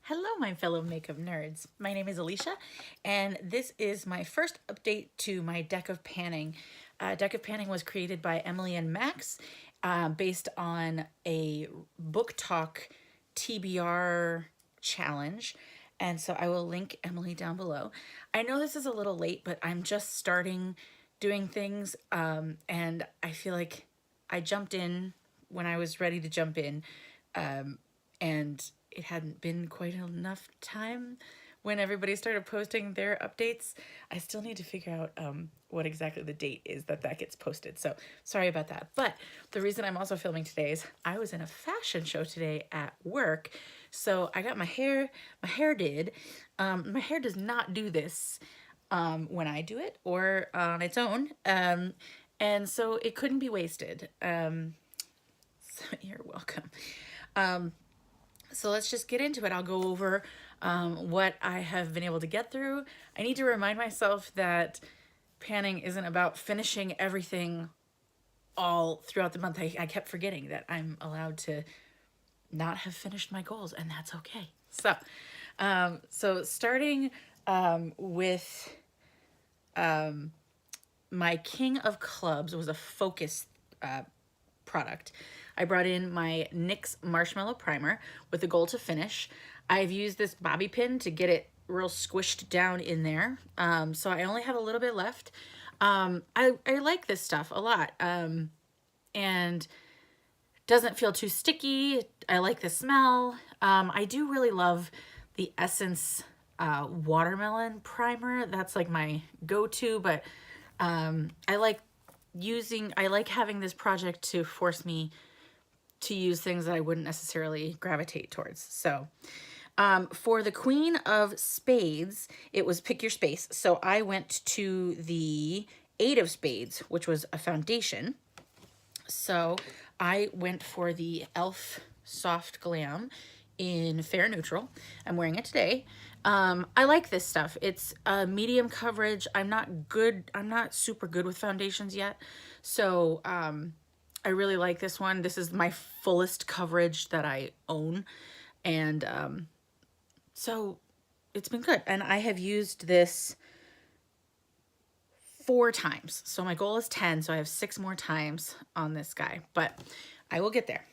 Hello, my fellow makeup nerds. My name is Alicia, and this is my first update to my deck of panning. Deck of panning was created by Emily and Max, based on a book talk TBR challenge. And so I will link Emily down below. I know this is a little late, but I'm just starting doing things, and I feel like I jumped in when I was ready to jump in, and it hadn't been quite enough time when everybody started posting their updates. I still need to figure out what exactly the date is that gets posted. So sorry about that. But the reason I'm also filming today is I was in a fashion show today at work. So I got my hair did. My hair does not do this when I do it or on its own. And so it couldn't be wasted. So you're welcome. So let's just get into it. I'll go over what I have been able to get through. I need to remind myself that panning isn't about finishing everything all throughout the month. I kept forgetting that I'm allowed to not have finished my goals, and that's okay. So starting with my King of Clubs was a focus product. I brought in my NYX Marshmallow Primer with the goal to finish. I've used this bobby pin to get it real squished down in there. So I only have a little bit left. I like this stuff a lot. And doesn't feel too sticky. I like the smell. I do really love the Essence Watermelon Primer. That's like my go-to, but I like having this project to force me to use things that I wouldn't necessarily gravitate towards. So for the Queen of Spades, it was pick your space. So I went to the Eight of Spades, which was a foundation. So I went for the e.l.f. Soft Glam in Fair Neutral. I'm wearing it today. I like this stuff. It's a medium coverage. I'm not super good with foundations yet. So I really like this one. This is my fullest coverage that I own. And so it's been good. And I have used this 4 times. So my goal is 10. So I have 6 more times on this guy, but I will get there.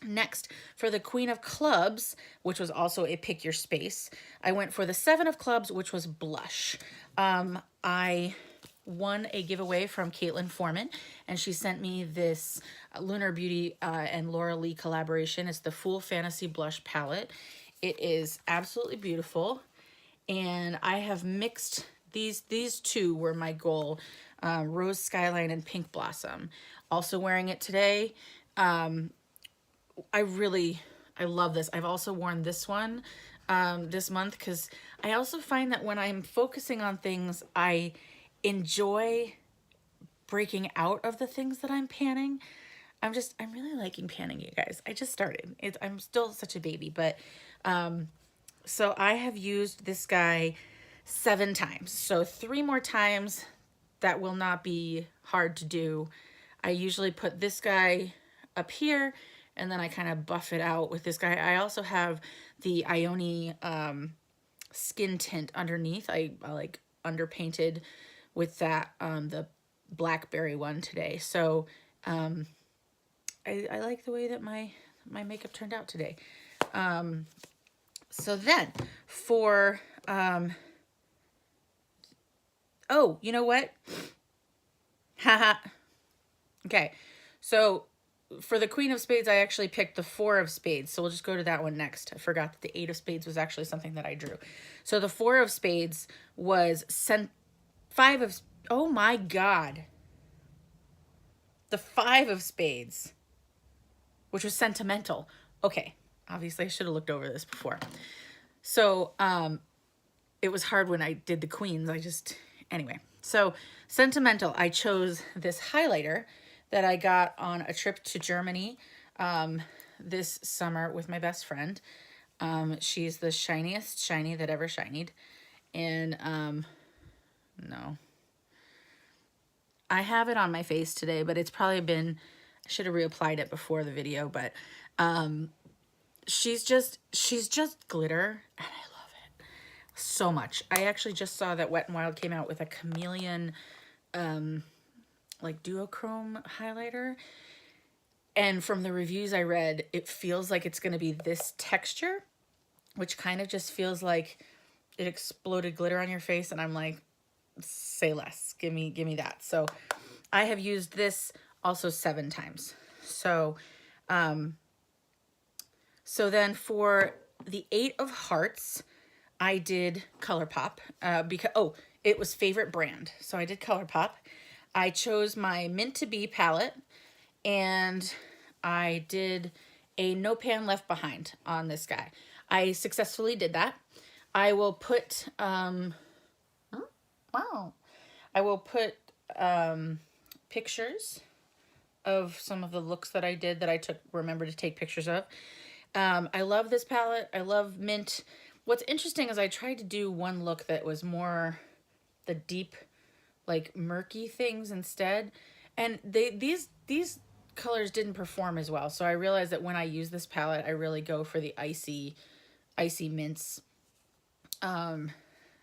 Next, for the Queen of Clubs, which was also a pick your space, I went for the Seven of Clubs, which was blush. I won a giveaway from Caitlin Foreman, and she sent me this Lunar Beauty and Laura Lee collaboration. It's the Full Fantasy Blush Palette. It is absolutely beautiful, and I have mixed these two were my goal, Rose Skyline and Pink Blossom. Also wearing it today. I love this. I've also worn this one this month because I also find that when I'm focusing on things, I enjoy breaking out of the things that I'm panning. I'm really liking panning, you guys. I just started. I'm still such a baby, but so I have used this guy 7 times. So 3 more times. That will not be hard to do. I usually put this guy up here, and then I kind of buff it out with this guy. I also have the Ione skin tint underneath. I like underpainted with that, the blackberry one today. So I like the way that my makeup turned out today. So then for, oh, you know what? Haha. Okay. So for the Queen of Spades, I actually picked the Four of Spades. So we'll just go to that one next. I forgot that the Eight of Spades was actually something that I drew. So the Four of Spades was oh my God. The Five of Spades, which was sentimental. Okay. Obviously I should have looked over this before. So, it was hard when I did the queens. Anyway. So sentimental, I chose this highlighter that I got on a trip to Germany this summer with my best friend. She's the shiniest shiny that ever shinied. And no. I have it on my face today, but it's probably been, I should have reapplied it before the video, but she's just glitter, and I love it so much. I actually just saw that Wet n Wild came out with a chameleon like duochrome highlighter, and from the reviews I read, it feels like it's going to be this texture, which kind of just feels like it exploded glitter on your face, and I'm like, say less. Give me that. So I have used this also 7 times. So so then for the 8 of Hearts, I did ColourPop because, oh, it was favorite brand. So I did ColourPop. I chose my Mint to Be palette, and I did a No Pan Left Behind on this guy. I successfully did that. I will put, wow. I will put pictures of some of the looks that I did that I remember to take pictures of. I love this palette. I love Mint. What's interesting is I tried to do one look that was more the deep, like murky things instead. And these colors didn't perform as well. So I realized that when I use this palette, I really go for the icy mints.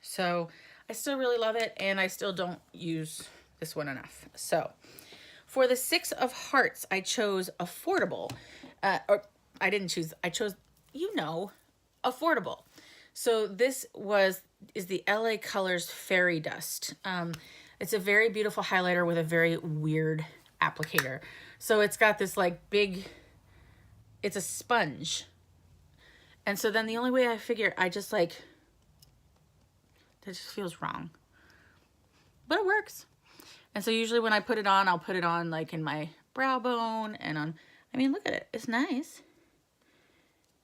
So I still really love it, and I still don't use this one enough. So for the 6 of Hearts, I chose affordable. Or I didn't choose, I chose, affordable. So this is the LA Colors Fairy Dust. It's a very beautiful highlighter with a very weird applicator. So it's got this like big, it's a sponge. And so then the only way I figure, that just feels wrong. But it works. And so usually when I put it on, I'll put it on like in my brow bone and on, I mean, look at it. It's nice.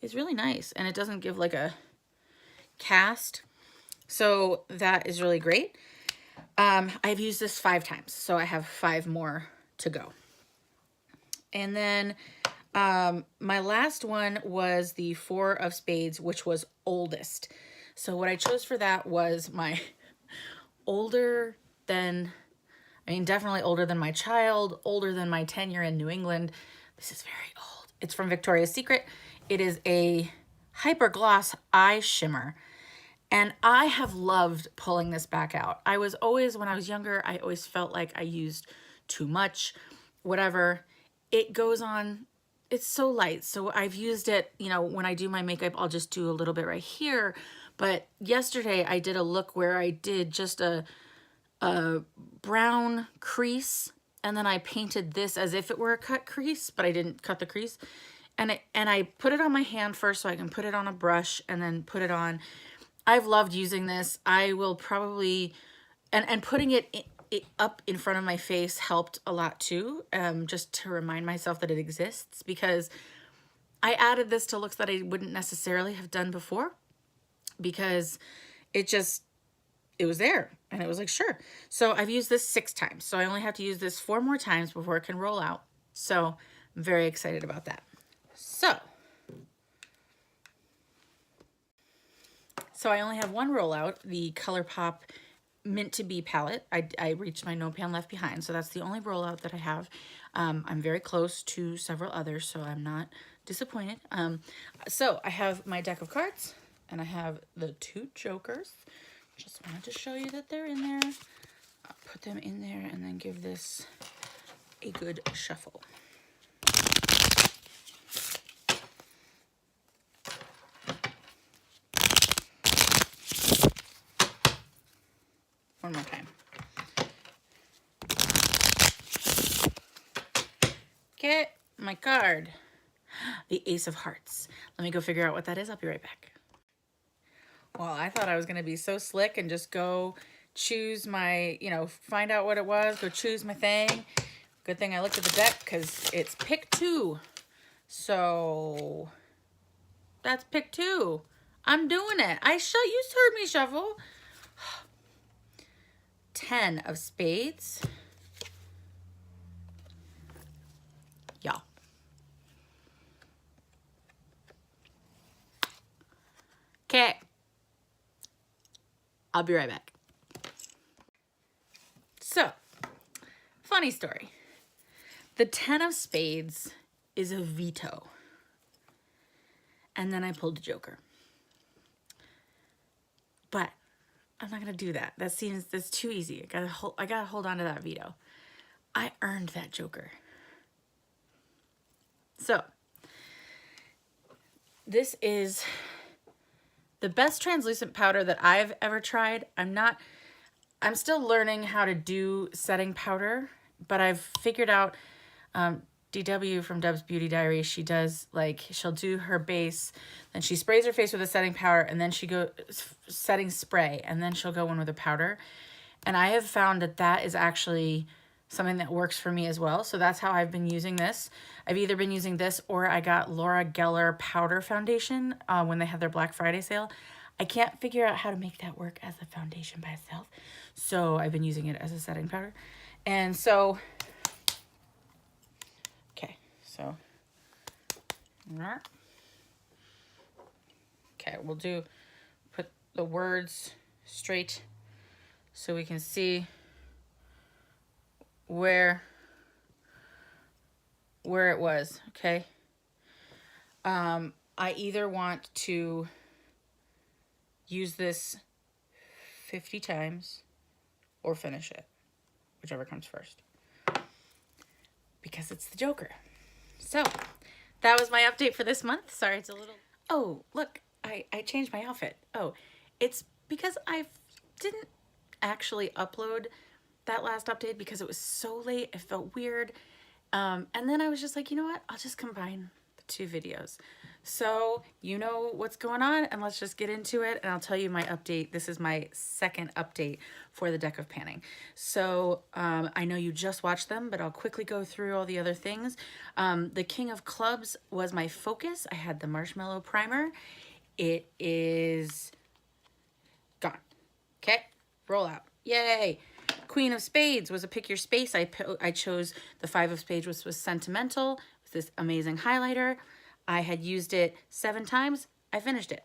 It's really nice. And it doesn't give like a cast. So that is really great. I've used this 5 times, so I have 5 more to go. And then my last one was the 4 of Spades, which was oldest. So what I chose for that was my definitely older than my child, older than my tenure in New England. This is very old. It's from Victoria's Secret. It is a hyper gloss eye shimmer. And I have loved pulling this back out. When I was younger, I always felt like I used too much, whatever. It goes on, it's so light. So I've used it, when I do my makeup, I'll just do a little bit right here. But yesterday I did a look where I did just a brown crease, and then I painted this as if it were a cut crease, but I didn't cut the crease. And I put it on my hand first so I can put it on a brush and then put it on. I've loved using this. I will probably, and putting it up in front of my face helped a lot too, just to remind myself that it exists, because I added this to looks that I wouldn't necessarily have done before, because it was there and it was like, sure. So I've used this 6 times. So I only have to use this 4 more times before it can roll out. So I'm very excited about that. So I only have one rollout, the ColourPop Mint to Be palette. I reached my No Pan Left Behind, so that's the only rollout that I have. I'm very close to several others, so I'm not disappointed. So I have my deck of cards, and I have the 2 jokers. Just wanted to show you that they're in there. I'll put them in there and then give this a good shuffle. One more time. Get my card. The Ace of Hearts. Let me go figure out what that is. I'll be right back. Well, I thought I was going to be so slick and just go choose my, find out what it was, go choose my thing. Good thing I looked at the deck because it's pick 2. So that's pick 2. I'm doing it. You heard me shuffle. 10 of Spades. Y'all. Okay. I'll be right back. So, funny story. The 10 of Spades is a veto. and then I pulled the Joker. But I'm not gonna do that. That's too easy. I gotta hold on to that veto. I earned that Joker. So this is the best translucent powder that I've ever tried. I'm still learning how to do setting powder, but I've figured out, DW from Dub's Beauty Diary, she'll do her base, then she sprays her face with a setting powder, and then she goes setting spray, and then she'll go in with a powder. And I have found that is actually something that works for me as well. So that's how I've been using this. I've either been using this or I got Laura Geller powder foundation when they had their Black Friday sale. I can't figure out how to make that work as a foundation by itself. So I've been using it as a setting powder. And so, okay, so, okay, put the words straight so we can see where it was, okay? I either want to use this 50 times or finish it, whichever comes first, because it's the Joker. So that was my update for this month. Sorry, it's a little, oh, look, I changed my outfit. Oh, it's because I didn't actually upload that last update because it was so late. It felt weird. And then I was just like, you know what? I'll just combine the two videos. So you know what's going on, and let's just get into it, and I'll tell you my update. This is my second update for the deck of panning. So I know you just watched them, but I'll quickly go through all the other things. The King of Clubs was my focus. I had the Marshmallow Primer. It is gone. Okay, roll out. Yay! Queen of Spades was a pick your space. I chose the Five of Spades, which was Sentimental, with this amazing highlighter. I had used it 7 times. I finished it.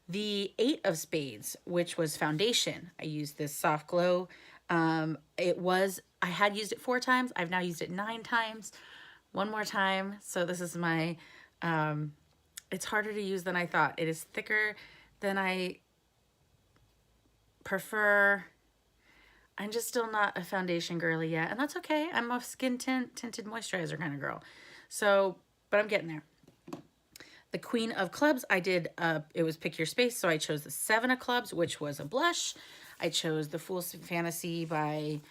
The Eight of Spades, which was Foundation. I used this Soft Glow. I had used it 4 times. I've now used it 9 times. One more time. So this is my, it's harder to use than I thought. It is thicker than I prefer. I'm just still not a foundation girly yet, and that's okay. I'm a skin tinted moisturizer kind of girl. So, but I'm getting there. The Queen of Clubs, I did, it was pick your space, so I chose the 7 of Clubs, which was a blush. I chose the Fool's Fantasy by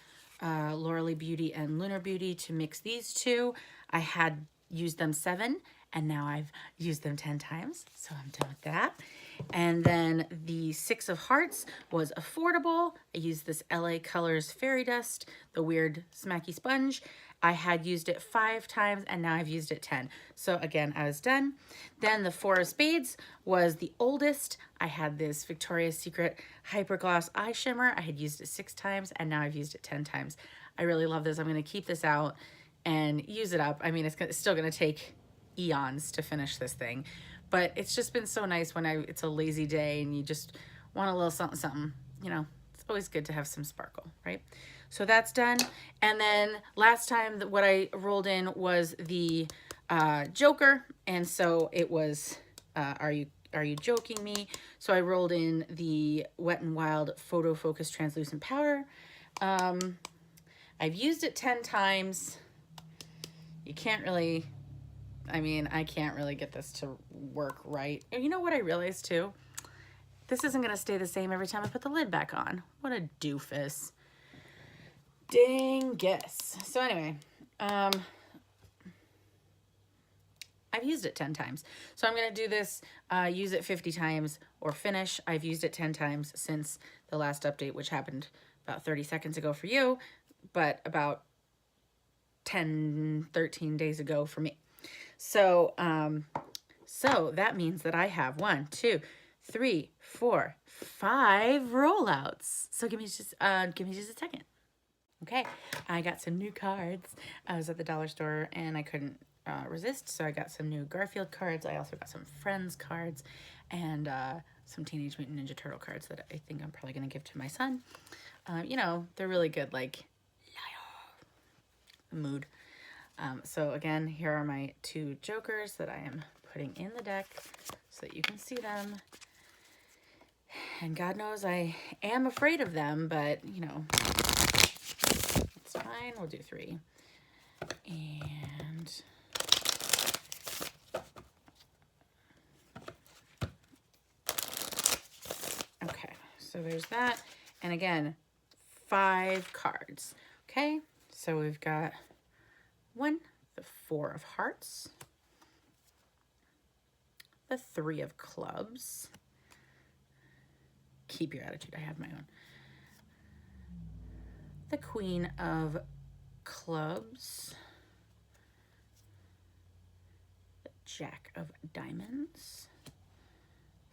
Laura Lee Beauty and Lunar Beauty to mix these two. I had used them 7, and now I've used them 10 times, so I'm done with that. And then the 6 of Hearts was affordable. I used this LA Colors Fairy Dust, the weird smacky sponge. I had used it 5 times, and now I've used it 10. So again, I was done. Then the 4 of Spades was the oldest. I had this Victoria's Secret Hyper Gloss Eye Shimmer. I had used it 6 times, and now I've used it 10 times. I really love this. I'm going to keep this out and use it up. I mean, it's still going to take eons to finish this thing, but it's just been so nice when it's a lazy day and you just want a little something, something, you know, it's always good to have some sparkle, right? So that's done. And then last time what I rolled in was the Joker. And so it was, Are You Joking Me? So I rolled in the Wet n Wild Photo Focus Translucent Powder. I've used it 10 times. You can't really, I can't really get this to work right. You know what I realized too? This isn't going to stay the same every time I put the lid back on. What a doofus. Dingus. So anyway, I've used it 10 times. So I'm going to do this, use it 50 times or finish. I've used it 10 times since the last update, which happened about 30 seconds ago for you, but about 10, 13 days ago for me. So, so that means that I have 1, 2, 3, 4, 5 rollouts. So give me just a second. Okay, I got some new cards. I was at the dollar store and I couldn't resist, so I got some new Garfield cards. I also got some Friends cards and some Teenage Mutant Ninja Turtle cards that I think I'm probably gonna give to my son. You know, they're really good, like mood. So again, here are my 2 Jokers that I am putting in the deck so that you can see them. And God knows I am afraid of them, but you know, it's fine. We'll do 3. And okay, so there's that. And again, 5 cards. Okay, so we've got 1, the 4 of hearts, the 3 of clubs. Keep your attitude, I have my own. The Queen of clubs, the Jack of diamonds.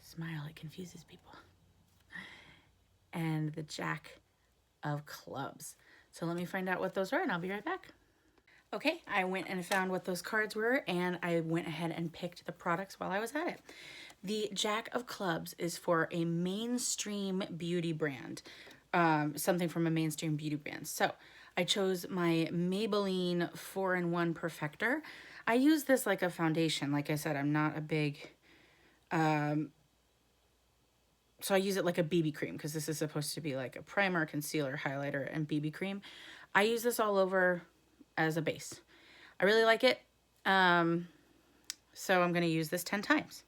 Smile, it confuses people. And the Jack of clubs. So let me find out what those are and I'll be right back. Okay, I went and found what those cards were and I went ahead and picked the products while I was at it. The Jack of clubs is for a mainstream beauty brand, something from a mainstream beauty brand. So I chose my Maybelline 4-in-1 Perfector. I use this like a foundation. Like I said, I'm not a big, so I use it like a BB cream because this is supposed to be like a primer, concealer, highlighter, and BB cream. I use this all over as a base. I really like it. So I'm going to use this 10 times.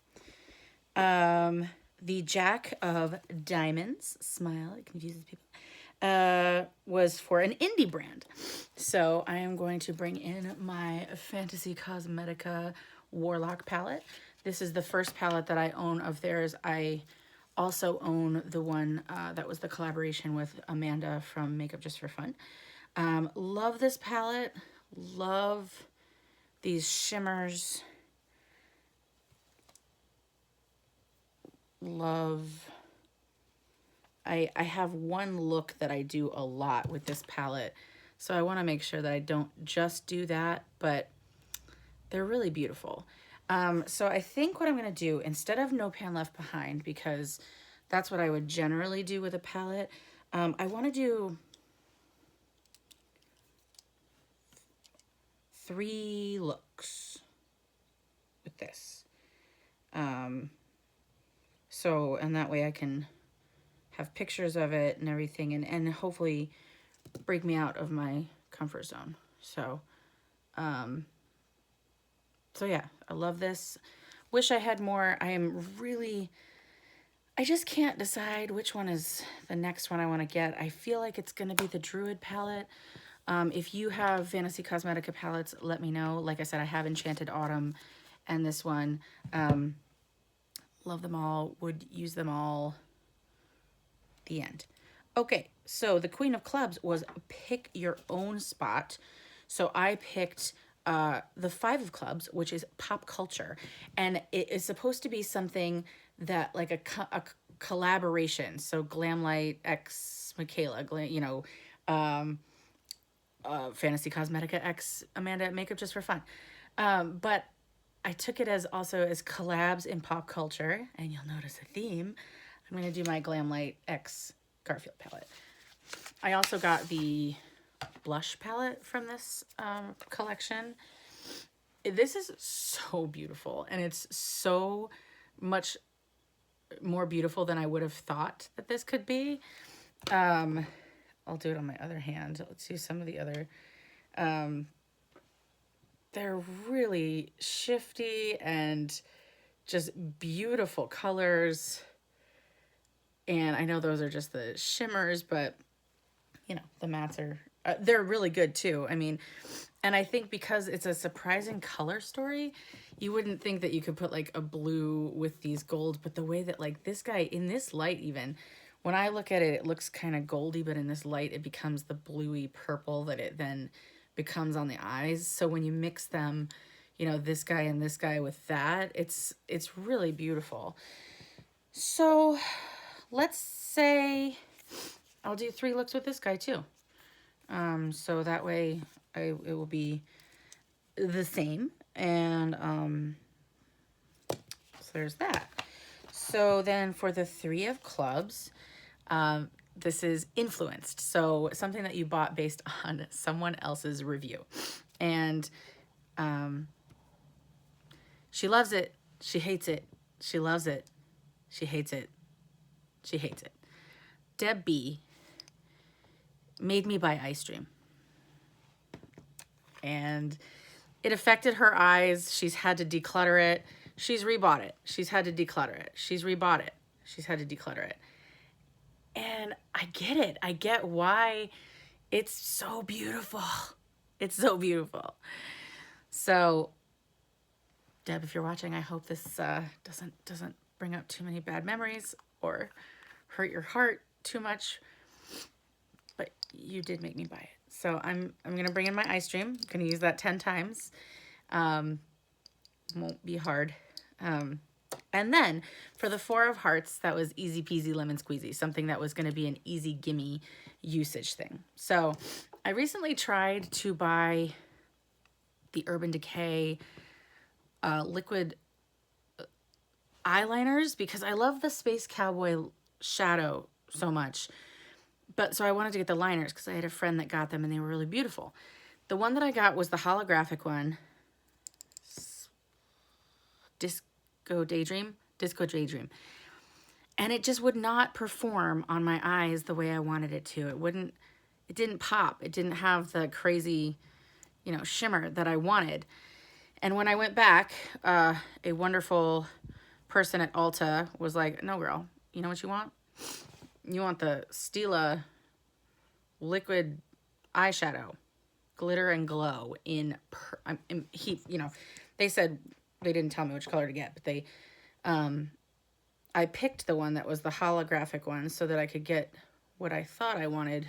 The Jack of diamonds, smile, it confuses people, was for an indie brand. So I am going to bring in my Fantasy Cosmetica Warlock palette. This is the first palette that I own of theirs. I also own the one that was the collaboration with Amanda from Makeup Just for Fun. Love this palette. Love these shimmers. Love. I have one look that I do a lot with this palette. So I want to make sure that I don't just do that, but they're really beautiful. So I think what I'm going to do, instead of No Pan Left Behind, because that's what I would generally do with a palette, I want to do 3 looks with this. So, and that way I can have pictures of it and everything and hopefully break me out of my comfort zone. So, so yeah, I love this. Wish I had more. I just can't decide which one is the next one I want to get. I feel like it's going to be the Druid palette. If you have Fantasy Cosmetica palettes, let me know. Like I said, I have Enchanted Autumn and this one. Love them all, would use them all. The end. Okay, so the Queen of Clubs was pick your own spot. So I picked the 5 of clubs, which is pop culture. And it is supposed to be something that like a collaboration. So Glamlight x Michaela, Fantasy Cosmetica x Amanda at Makeup Just for Fun. But I took it as also as collabs in pop culture, and you'll notice a theme. I'm going to do my Glamlight X Garfield palette. I also got the blush palette from this collection. This is so beautiful, and it's so much more beautiful than I would have thought that this could be. I'll do it on my other hand. Let's see some of the other. They're really shifty and just beautiful colors. And I know those are just the shimmers, but you know, the mattes are, they're really good too. I mean, and I think because it's a surprising color story, you wouldn't think that you could put like a blue with these golds, but the way that like this guy in this light, even when I look at it, it looks kind of goldy, but in this light, it becomes the bluey purple that it then becomes on the eyes. So when you mix them, you know, this guy and this guy with that, it's really beautiful. So let's say I'll do 3 looks with this guy too. So that way it will be the same. And so there's that. So then for the 3 of clubs, this is influenced. So something that you bought based on someone else's review. And she loves it. She hates it. She loves it. She hates it. She hates it. Deb B made me buy Ice Dream. And it affected her eyes. She's had to declutter it. She's rebought it. She's had to declutter it. She's rebought it. She's had to declutter it. And I get it. I get why it's so beautiful. It's so beautiful. So, Deb, if you're watching, I hope this doesn't bring up too many bad memories or hurt your heart too much. But you did make me buy it. So I'm gonna bring in my Ice Dream. I'm gonna use that 10 times. Won't be hard. And then for the 4 of Hearts, that was easy peasy lemon squeezy, something that was gonna be an easy gimme usage thing. So I recently tried to buy the Urban Decay liquid eyeliners because I love the Space Cowboy shadow so much. But so I wanted to get the liners because I had a friend that got them and they were really beautiful. The one that I got was the holographic one. Disco Daydream. And it just would not perform on my eyes the way I wanted it to. It didn't pop. It didn't have the crazy, shimmer that I wanted. And when I went back, a wonderful person at Ulta was like, no, girl, you know what you want? You want the Stila liquid eyeshadow, glitter and glow in heat. They said they didn't tell me which color to get, but they, I picked the one that was the holographic one so that I could get what I thought I wanted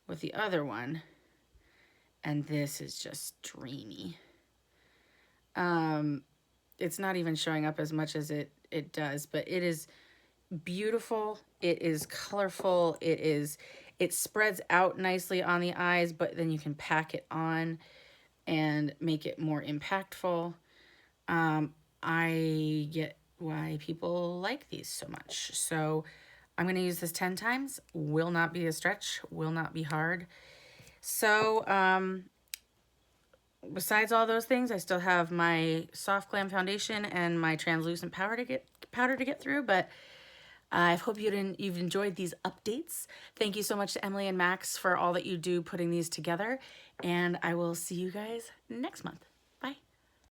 with the other one. And this is just dreamy. It's not even showing up as much as it does, but it is beautiful. It is colorful. It spreads out nicely on the eyes, but then you can pack it on and make it more impactful. I get why people like these so much. So I'm going to use this 10 times. Will not be a stretch, will not be hard. So, besides all those things, I still have my soft glam foundation and my translucent powder to get through, but I hope you've enjoyed these updates. Thank you so much to Emily and Max for all that you do putting these together, and I will see you guys next month.